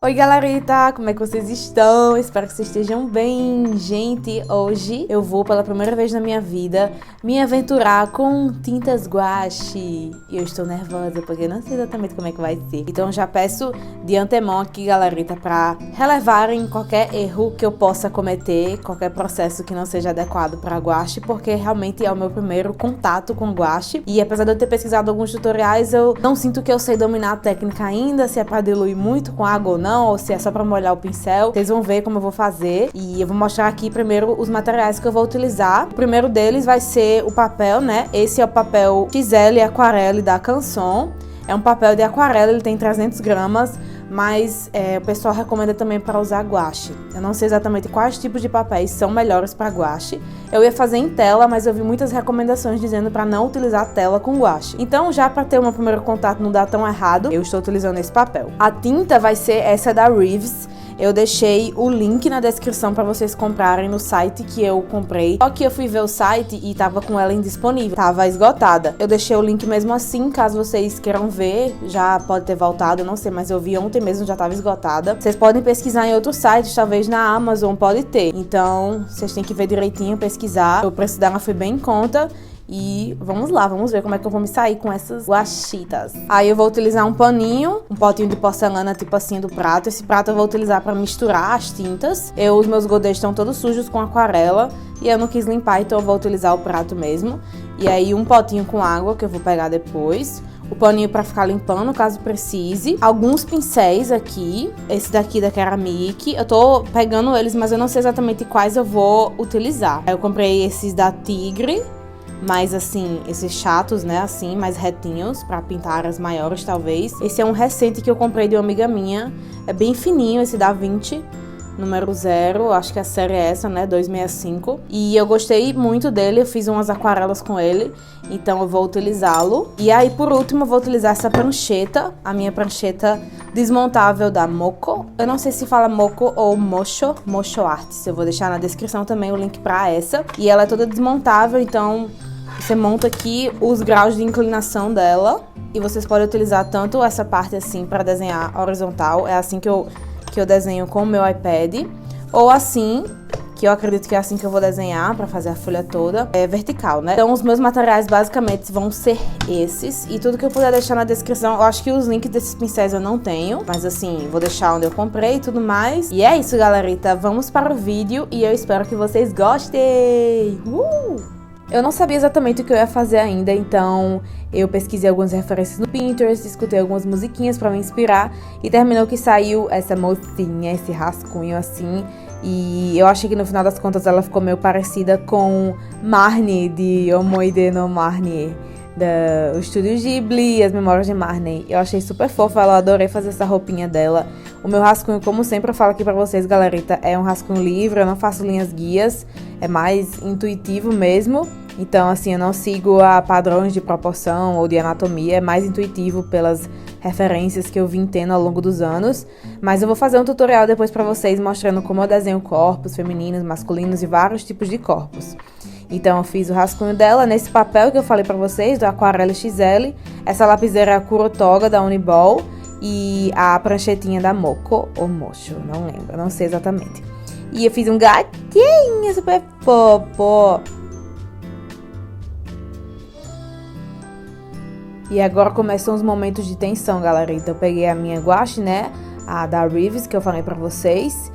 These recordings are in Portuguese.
Oi galerita, como é que vocês estão? Espero que vocês estejam bem. Gente, hoje eu vou pela primeira vez na minha vida me aventurar com tintas guache. E eu estou nervosa porque eu não sei exatamente como é que vai ser. Então já peço de antemão aqui, galerita, pra relevarem qualquer erro que eu possa cometer, qualquer processo que não seja adequado para guache, porque realmente é o meu primeiro contato com guache. E apesar de eu ter pesquisado alguns tutoriais, eu não sinto que eu sei dominar a técnica ainda, se é pra diluir muito com água ou não, ou se é só pra molhar o pincel. Vocês vão ver como eu vou fazer. E eu vou mostrar aqui primeiro os materiais que eu vou utilizar. O primeiro deles vai ser o papel, né? Esse é o papel XL Aquarelle da Canson. É um papel de aquarela, ele tem 300 gramas, mas o pessoal recomenda também para usar guache. Eu não sei exatamente quais tipos de papéis são melhores para guache. Eu ia fazer em tela, mas eu vi muitas recomendações dizendo para não utilizar tela com guache. Então, já para ter um primeiro contato não dar tão errado, eu estou utilizando esse papel. A tinta vai ser essa da Reeves. Eu deixei o link na descrição para vocês comprarem no site que eu comprei. Só que eu fui ver o site e tava com ela indisponível, tava esgotada. Eu deixei o link mesmo assim, caso vocês queiram ver. Já pode ter voltado, não sei, mas eu vi ontem mesmo, já tava esgotada. Vocês podem pesquisar em outros sites, talvez na Amazon pode ter. Então, vocês têm que ver direitinho, pesquisar. O preço dela foi bem em conta. E vamos lá, vamos ver como é que eu vou me sair com essas guachitas. Aí eu vou utilizar um paninho, um potinho de porcelana tipo assim do prato. Esse prato eu vou utilizar para misturar as tintas. Os meus godês estão todos sujos com aquarela e eu não quis limpar, então eu vou utilizar o prato mesmo. E aí um potinho com água que eu vou pegar depois. O paninho para ficar limpando, caso precise. Alguns pincéis aqui. Esse daqui da Ceramic. Eu tô pegando eles, mas eu não sei exatamente quais eu vou utilizar. Eu comprei esses da Tigre. Mais assim, esses chatos, né, assim, mais retinhos, pra pintar áreas maiores, talvez. Esse é um recente que eu comprei de uma amiga minha. É bem fininho, esse da 20, número 0. Acho que a série é essa, né, 265. E eu gostei muito dele, eu fiz umas aquarelas com ele. Então eu vou utilizá-lo. E aí, por último, eu vou utilizar essa prancheta. A minha prancheta desmontável da Moco. Eu não sei se fala Moco ou Mocho. Mocho Arts. Eu vou deixar na descrição também o link pra essa. E ela é toda desmontável, então você monta aqui os graus de inclinação dela. E vocês podem utilizar tanto essa parte assim para desenhar horizontal. É assim que eu desenho com o meu iPad. Ou assim, que eu acredito que é assim que eu vou desenhar para fazer a folha toda, é vertical, né? Então os meus materiais basicamente vão ser esses. E tudo que eu puder deixar na descrição, eu acho que os links desses pincéis eu não tenho. Mas assim, vou deixar onde eu comprei e tudo mais. E é isso, galerita. Vamos para o vídeo e eu espero que vocês gostem! Eu não sabia exatamente o que eu ia fazer ainda, então eu pesquisei algumas referências no Pinterest, escutei algumas musiquinhas pra me inspirar e terminou que saiu essa mocinha, esse rascunho assim. E eu achei que no final das contas ela ficou meio parecida com Marnie, de Omoide no Marnie, do Estúdio Ghibli, As Memórias de Marnie. Eu achei super fofa, eu adorei fazer essa roupinha dela. O meu rascunho, como sempre eu falo aqui pra vocês, galerita, é um rascunho livre, eu não faço linhas guias, é mais intuitivo mesmo. Então, assim, eu não sigo a padrões de proporção ou de anatomia, é mais intuitivo pelas referências que eu vim tendo ao longo dos anos. Mas eu vou fazer um tutorial depois pra vocês mostrando como eu desenho corpos femininos, masculinos e vários tipos de corpos. Então, eu fiz o rascunho dela nesse papel que eu falei pra vocês, do Aquarelle XL. Essa lapiseira é a Kurotoga da Uniball e a pranchetinha da Moco, ou Mocho, não lembro, não sei exatamente. E eu fiz um gatinho super fofo. E agora começam os momentos de tensão, galera. Então eu peguei a minha guache, né, a da Reeves, que eu falei pra vocês.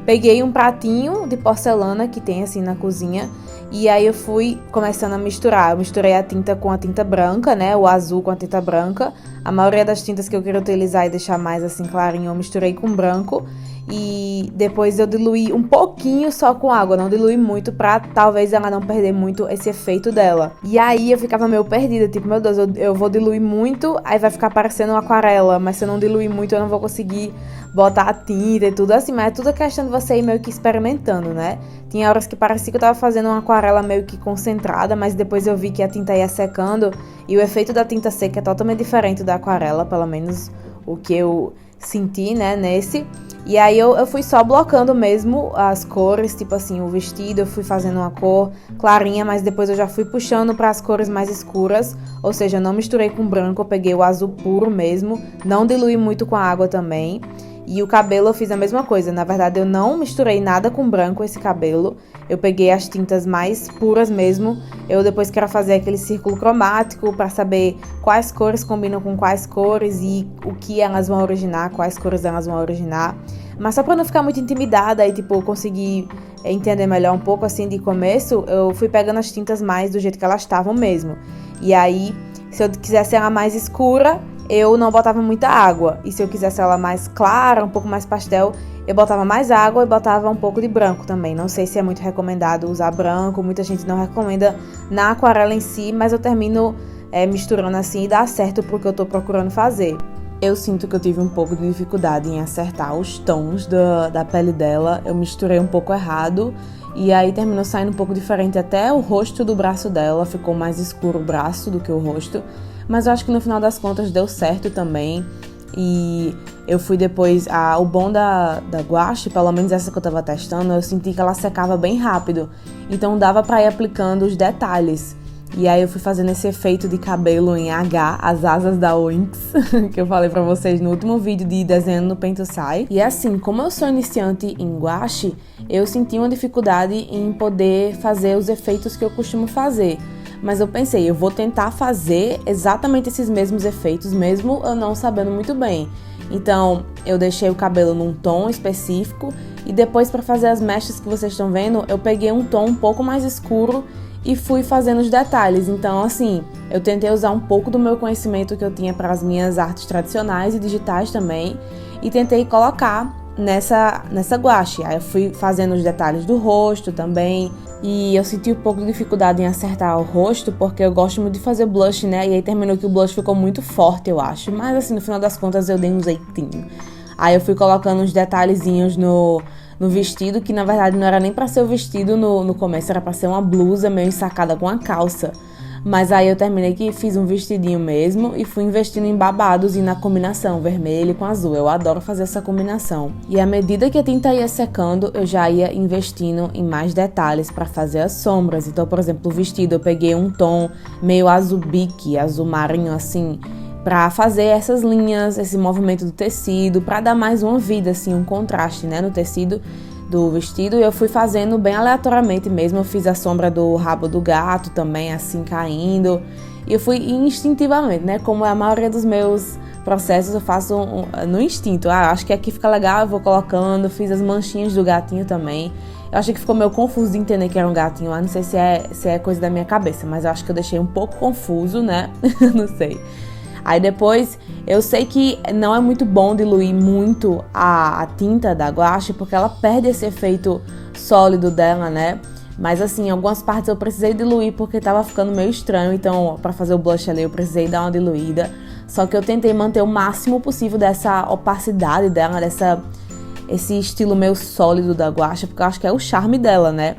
Peguei um pratinho de porcelana que tem assim na cozinha. E aí eu fui começando a misturar. Eu misturei a tinta com a tinta branca, né, o azul com a tinta branca. A maioria das tintas que eu queria utilizar e deixar mais assim clarinho, eu misturei com branco. E depois eu diluí um pouquinho só com água, não diluí muito pra talvez ela não perder muito esse efeito dela. E aí eu ficava meio perdida, tipo, meu Deus, eu vou diluir muito, aí vai ficar parecendo uma aquarela, mas se eu não diluir muito eu não vou conseguir botar a tinta e tudo assim, mas é tudo questão de você ir meio que experimentando, né? Tinha horas que parecia que eu tava fazendo uma aquarela meio que concentrada, mas depois eu vi que a tinta ia secando e o efeito da tinta seca é totalmente diferente da aquarela, pelo menos o que eu senti, né, nesse. E aí eu fui só blocando mesmo as cores, tipo assim, o vestido eu fui fazendo uma cor clarinha, mas depois eu já fui puxando para as cores mais escuras, ou seja, eu não misturei com branco, eu peguei o azul puro mesmo, não diluí muito com a água também. E o cabelo eu fiz a mesma coisa. Na verdade, eu não misturei nada com branco esse cabelo. Eu peguei as tintas mais puras mesmo. Eu depois quero fazer aquele círculo cromático para saber quais cores combinam com quais cores e o que elas vão originar, quais cores elas vão originar. Mas só para não ficar muito intimidada e, tipo, conseguir entender melhor um pouco, assim, de começo, eu fui pegando as tintas mais do jeito que elas estavam mesmo. E aí, se eu quisesse ela mais escura, eu não botava muita água. E se eu quisesse ela mais clara, um pouco mais pastel, eu botava mais água e botava um pouco de branco também. Não sei se é muito recomendado usar branco, muita gente não recomenda na aquarela em si, mas eu termino misturando assim e dá certo pro que eu tô procurando fazer. Eu sinto que eu tive um pouco de dificuldade em acertar os tons da pele dela. Eu misturei um pouco errado e aí terminou saindo um pouco diferente. Até o rosto do braço dela ficou mais escuro o braço do que o rosto. Mas eu acho que no final das contas deu certo também. E eu fui depois... o bom da guache, pelo menos essa que eu tava testando, eu senti que ela secava bem rápido. Então dava pra ir aplicando os detalhes. E aí eu fui fazendo esse efeito de cabelo em H, as asas da Winx, que eu falei pra vocês no último vídeo de desenhando no Pentosai. E assim, como eu sou iniciante em guache, eu senti uma dificuldade em poder fazer os efeitos que eu costumo fazer. Mas eu pensei, eu vou tentar fazer exatamente esses mesmos efeitos, mesmo eu não sabendo muito bem. Então, eu deixei o cabelo num tom específico e depois, para fazer as mechas que vocês estão vendo, eu peguei um tom um pouco mais escuro e fui fazendo os detalhes. Então, assim, eu tentei usar um pouco do meu conhecimento que eu tinha para as minhas artes tradicionais e digitais também e tentei colocar nessa guache. Aí eu fui fazendo os detalhes do rosto também e eu senti um pouco de dificuldade em acertar o rosto porque eu gosto muito de fazer blush, né? E aí terminou que o blush ficou muito forte, eu acho. Mas assim, no final das contas eu dei um jeitinho. Aí eu fui colocando uns detalhezinhos no vestido, que na verdade não era nem pra ser o vestido no começo, era pra ser uma blusa meio ensacada com a calça. Mas aí eu terminei que fiz um vestidinho mesmo e fui investindo em babados e na combinação vermelho com azul. Eu adoro fazer essa combinação. E à medida que a tinta ia secando, eu já ia investindo em mais detalhes para fazer as sombras. Então, por exemplo, o vestido eu peguei um tom meio azul bique, azul marinho assim, para fazer essas linhas, esse movimento do tecido, para dar mais uma vida, assim, um contraste, né, no tecido do vestido. E eu fui fazendo bem aleatoriamente mesmo. Eu fiz a sombra do rabo do gato também, assim, caindo. E eu fui instintivamente, né, como é a maioria dos meus processos, eu faço no instinto. Acho que aqui fica legal, eu vou colocando. Fiz as manchinhas do gatinho também. Eu achei que ficou meio confuso de entender que era um gatinho lá. Não sei se é coisa da minha cabeça, mas eu acho que eu deixei um pouco confuso, né, não sei. Aí depois, eu sei que não é muito bom diluir muito a tinta da guache, porque ela perde esse efeito sólido dela, né? Mas assim, em algumas partes eu precisei diluir porque tava ficando meio estranho, então pra fazer o blush ali eu precisei dar uma diluída. Só que eu tentei manter o máximo possível dessa opacidade dela, esse estilo meio sólido da guache, porque eu acho que é o charme dela, né?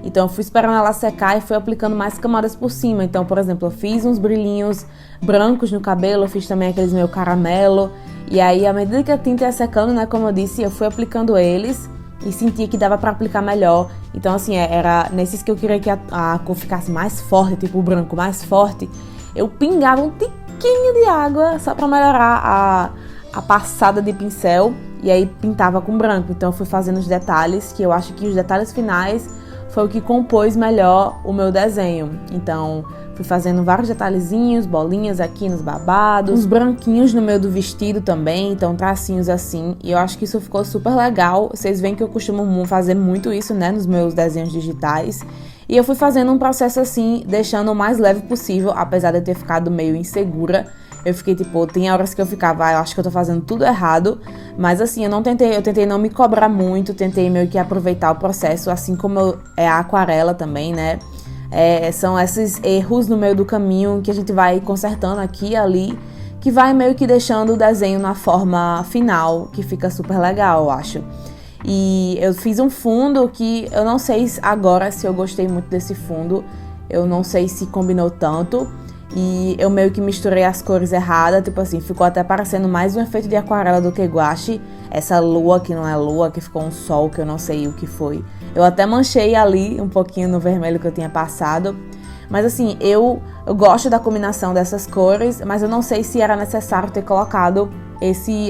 Então eu fui esperando ela secar e fui aplicando mais camadas por cima. Então, por exemplo, eu fiz uns brilhinhos brancos no cabelo, eu fiz também aqueles meio caramelo. E aí, à medida que a tinta ia secando, né, como eu disse, eu fui aplicando eles e senti que dava pra aplicar melhor. Então, assim, era nesses que eu queria que a cor ficasse mais forte, tipo o branco mais forte, eu pingava um tiquinho de água só pra melhorar a passada de pincel e aí pintava com branco. Então eu fui fazendo os detalhes, que eu acho que os detalhes finais foi o que compôs melhor o meu desenho. Então, fui fazendo vários detalhezinhos, bolinhas aqui nos babados, uns branquinhos no meio do vestido também, então tracinhos assim. E eu acho que isso ficou super legal. Vocês veem que eu costumo fazer muito isso, né, nos meus desenhos digitais. E eu fui fazendo um processo assim, deixando o mais leve possível, apesar de eu ter ficado meio insegura. Eu fiquei tipo, tem horas que eu ficava, eu acho que eu tô fazendo tudo errado. Mas assim, eu tentei não me cobrar muito, tentei meio que aproveitar o processo, assim como é a aquarela também, né? São esses erros no meio do caminho que a gente vai consertando aqui e ali, que vai meio que deixando o desenho na forma final, que fica super legal, eu acho. E eu fiz um fundo que eu não sei agora se eu gostei muito desse fundo, eu não sei se combinou tanto. E eu meio que misturei as cores erradas, tipo assim, ficou até parecendo mais um efeito de aquarela do que guache. Essa lua que não é lua, que ficou um sol que eu não sei o que foi. Eu até manchei ali um pouquinho no vermelho que eu tinha passado. Mas assim, eu gosto da combinação dessas cores, mas eu não sei se era necessário ter colocado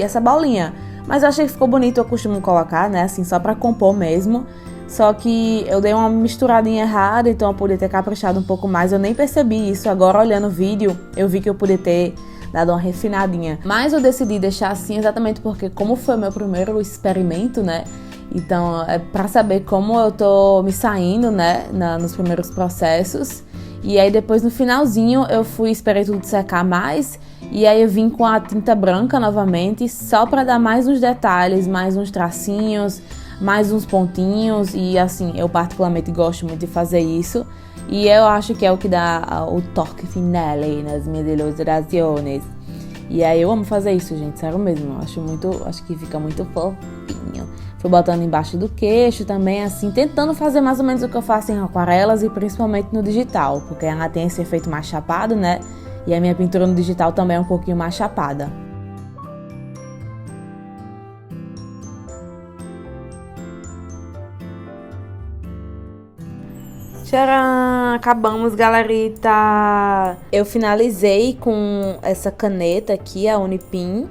essa bolinha. Mas eu achei que ficou bonito, eu costumo colocar, né, assim, só pra compor mesmo. Só que eu dei uma misturadinha errada, então eu podia ter caprichado um pouco mais. Eu nem percebi isso. Agora, olhando o vídeo, eu vi que eu podia ter dado uma refinadinha. Mas eu decidi deixar assim exatamente porque, como foi meu primeiro experimento, né? Então, é pra saber como eu tô me saindo, né? Nos primeiros processos. E aí, depois, no finalzinho, esperei tudo secar mais. E aí, eu vim com a tinta branca novamente, só pra dar mais uns detalhes, mais uns tracinhos, mais uns pontinhos. E assim, eu particularmente gosto muito de fazer isso. E eu acho que é o que dá o toque finale nas minhas ilustrações. E aí eu amo fazer isso, gente, sério mesmo. Acho que fica muito fofinho. Fui botando embaixo do queixo também, assim, tentando fazer mais ou menos o que eu faço em aquarelas e principalmente no digital, porque ela tem esse efeito mais chapado, né? E a minha pintura no digital também é um pouquinho mais chapada. Tcharam! Acabamos, galerita! Eu finalizei com essa caneta aqui, a Unipin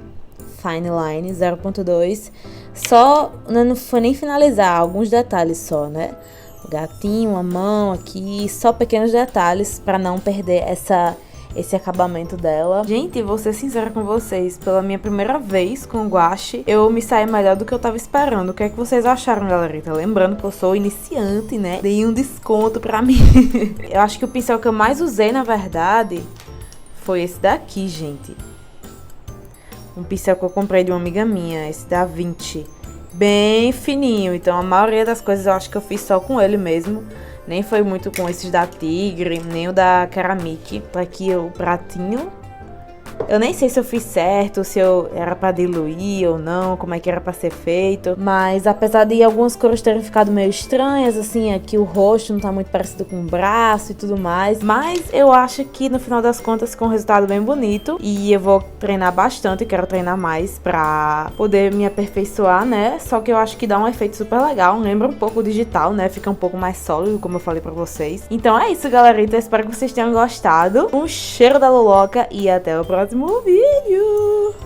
Fine Line 0.2. Só, não foi nem finalizar, alguns detalhes só, né? O gatinho, a mão aqui, só pequenos detalhes pra não perder esse acabamento dela. Gente, vou ser sincera com vocês, pela minha primeira vez com guache, eu me saí melhor do que eu tava esperando. O que é que vocês acharam, galerita? Lembrando que eu sou iniciante, né? Dei um desconto pra mim. Eu acho que o pincel que eu mais usei, na verdade, foi esse daqui, gente. Um pincel que eu comprei de uma amiga minha, esse da 20. Bem fininho, então a maioria das coisas eu acho que eu fiz só com ele mesmo. Nem foi muito com esses da Tigre, nem o da Ceramic. Tá aqui o pratinho. Eu nem sei se eu fiz certo, se eu era pra diluir ou não, como é que era pra ser feito. Mas apesar de algumas cores terem ficado meio estranhas, assim, aqui o rosto não tá muito parecido com o braço e tudo mais. Mas eu acho que no final das contas ficou um resultado bem bonito. E eu vou treinar bastante, quero treinar mais pra poder me aperfeiçoar, né? Só que eu acho que dá um efeito super legal, lembra um pouco o digital, né? Fica um pouco mais sólido, como eu falei pra vocês. Então é isso, galerita, espero que vocês tenham gostado. Um cheiro da Loloca e até o próximo vídeo!